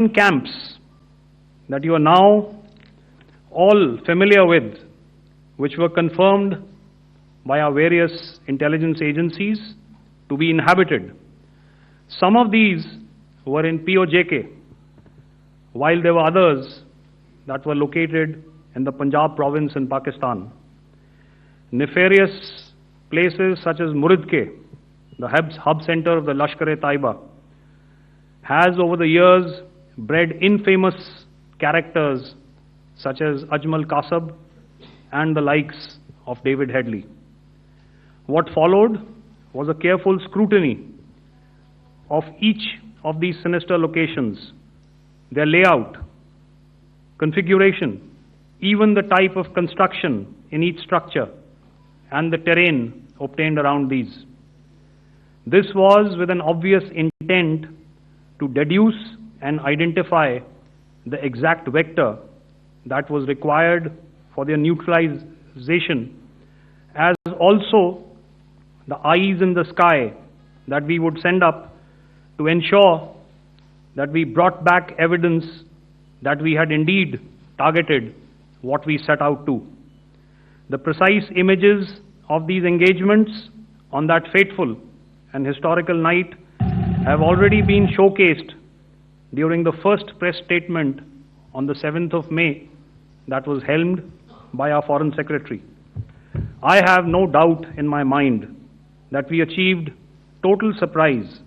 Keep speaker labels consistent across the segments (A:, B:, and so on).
A: camps that you are now all familiar with, which were confirmed by our various intelligence agencies to be inhabited. Some of these were in POJK, while there were others that were located in the Punjab province in Pakistan. Nefarious places such as Muridke, the hub center of the Lashkar-e-Taiba, has over the years bred infamous characters such as Ajmal Kasab and the likes of David Headley. What followed was a careful scrutiny of each of these sinister locations, their layout, configuration, even the type of construction in each structure, and the terrain obtained around these. This was with an obvious intent to deduce and identify the exact vector that was required for their neutralization, as also the eyes in the sky that we would send up to ensure that we brought back evidence that we had indeed targeted what we set out to. The precise images of these engagements on that fateful and historical night have already been showcased during the first press statement on the 7th of May that was helmed by our Foreign Secretary. I have no doubt in my mind that we achieved total surprise,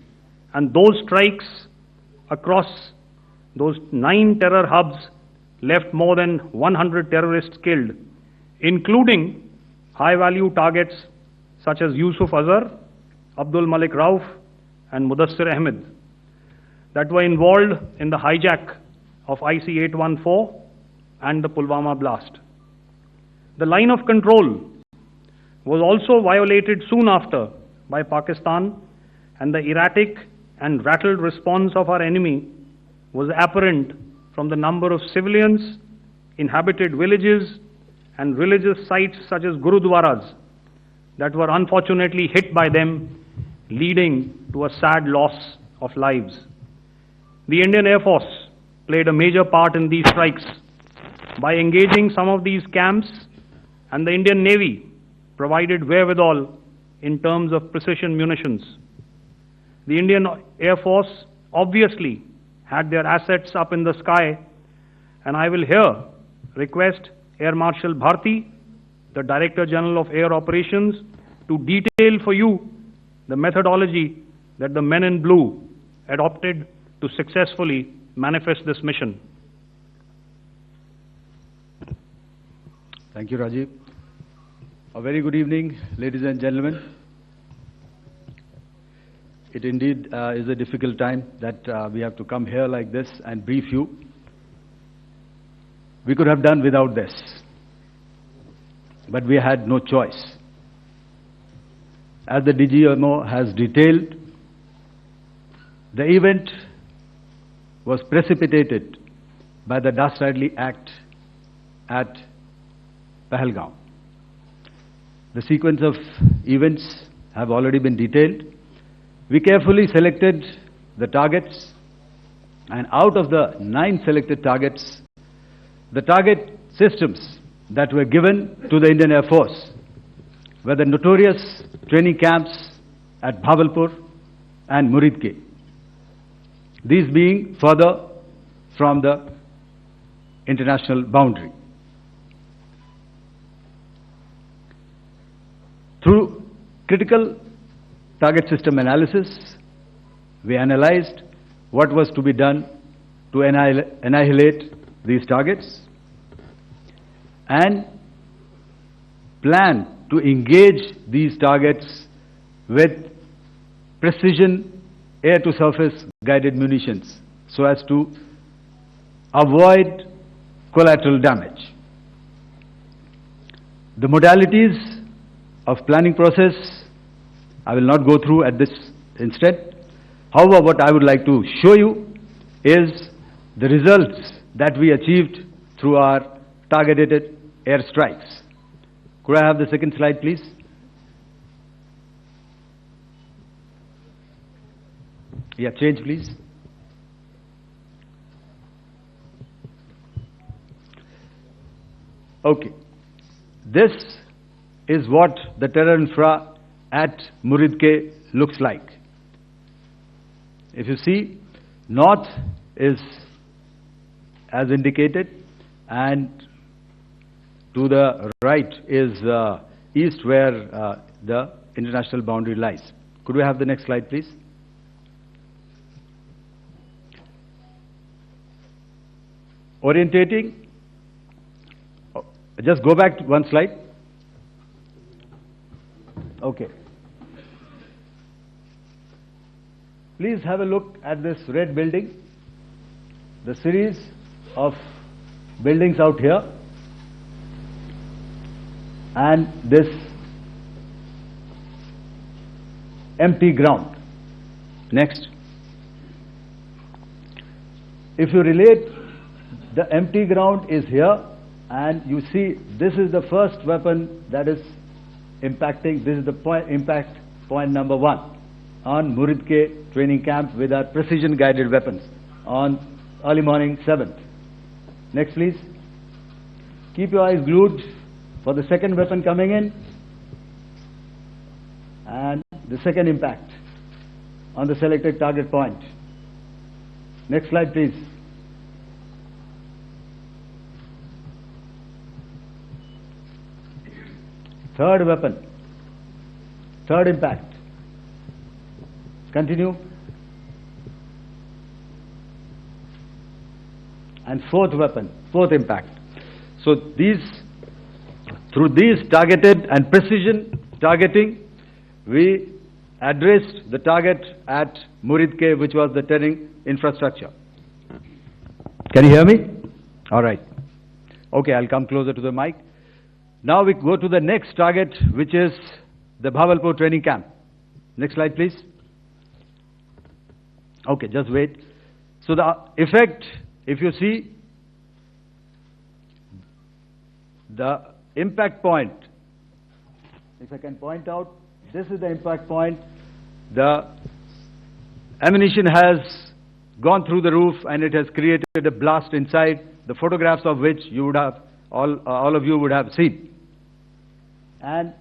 A: and those strikes across those 9 terror hubs left more than 100 terrorists killed, including high-value targets such as Yusuf Azhar, Abdul Malik Rauf, and Mudassir Ahmed, that were involved in the hijack of IC-814 and the Pulwama blast. The line of control was also violated soon after by Pakistan, and the erratic and rattled response of our enemy was apparent from the number of civilians, inhabited villages, and religious sites such as Gurudwaras that were unfortunately hit by them, leading to a sad loss of lives. The Indian Air Force played a major part in these strikes by engaging some of these camps, and the Indian Navy provided wherewithal in terms of precision munitions. The Indian Air Force obviously had their assets up in the sky, and I will here request Air Marshal Bharti, the Director General of Air Operations, to detail for you the methodology that the men in blue adopted to successfully manifest this mission.
B: Thank you, Rajiv. A very good evening, ladies and gentlemen. It indeed is a difficult time that we have to come here like this and brief you. We could have done without this, but we had no choice. As the DGMO has detailed, the event was precipitated by the dastardly act at Pahalgam. The sequence of events have already been detailed. We carefully selected the targets, and out of the 9 selected targets, the target systems that were given to the Indian Air Force were the notorious training camps at Bhavalpur and Muridke, these being further from the international boundary. Through critical target system analysis, we analyzed what was to be done to annihilate these targets and plan to engage these targets with precision air-to-surface guided munitions so as to avoid collateral damage. The modalities of planning process I will not go through at this instant. However, what I would like to show you is the results that we achieved through our targeted airstrikes. Could I have the second slide, please? Yeah, change, please. Okay. This is what the terror infra at Muridke looks like. If you see, north is as indicated, and to the right is east, where the international boundary lies. Could we have the next slide, please? Orientating. Just go back to one slide. Okay. Please have a look at this red building. The series of buildings out here, and this empty ground. Next. If you relate, the empty ground is here, and you see this is the first weapon that is impacting. This is the impact point number 1 on Muridke training camp with our precision guided weapons on early morning 7th. Next, please. Keep your eyes glued for the second weapon coming in and the second impact on the selected target point. Next slide, please. Third weapon, third impact. Continue. And fourth weapon, fourth impact. So through these targeted and precision targeting, we addressed the target at Muridke, which was the terrain infrastructure. Can you hear me? All right. Okay, I'll come closer to the mic. Now we go to the next target, which is the Bhavalpur training camp. Next slide, please. Okay, just wait. So the effect, if you see, the impact point, if I can point out, this is the impact point. The ammunition has gone through the roof and it has created a blast inside, the photographs of which you would have, all of you would have seen. And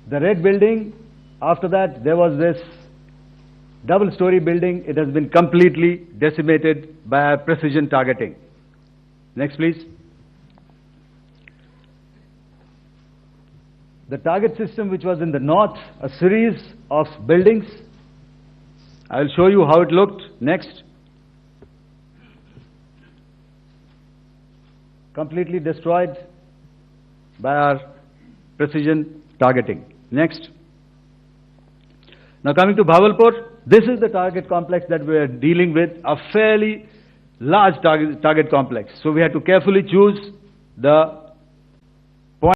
B: the red building, after that there was this double-story building. It has been completely decimated by precision targeting. Next, please. The target system, which was in the north, a series of buildings. I will show you how it looked. Next. Completely destroyed by our precision targeting. Next. Now coming to Bhavalpur, this is the target complex that we are dealing with, a fairly large target complex. So we had to carefully choose the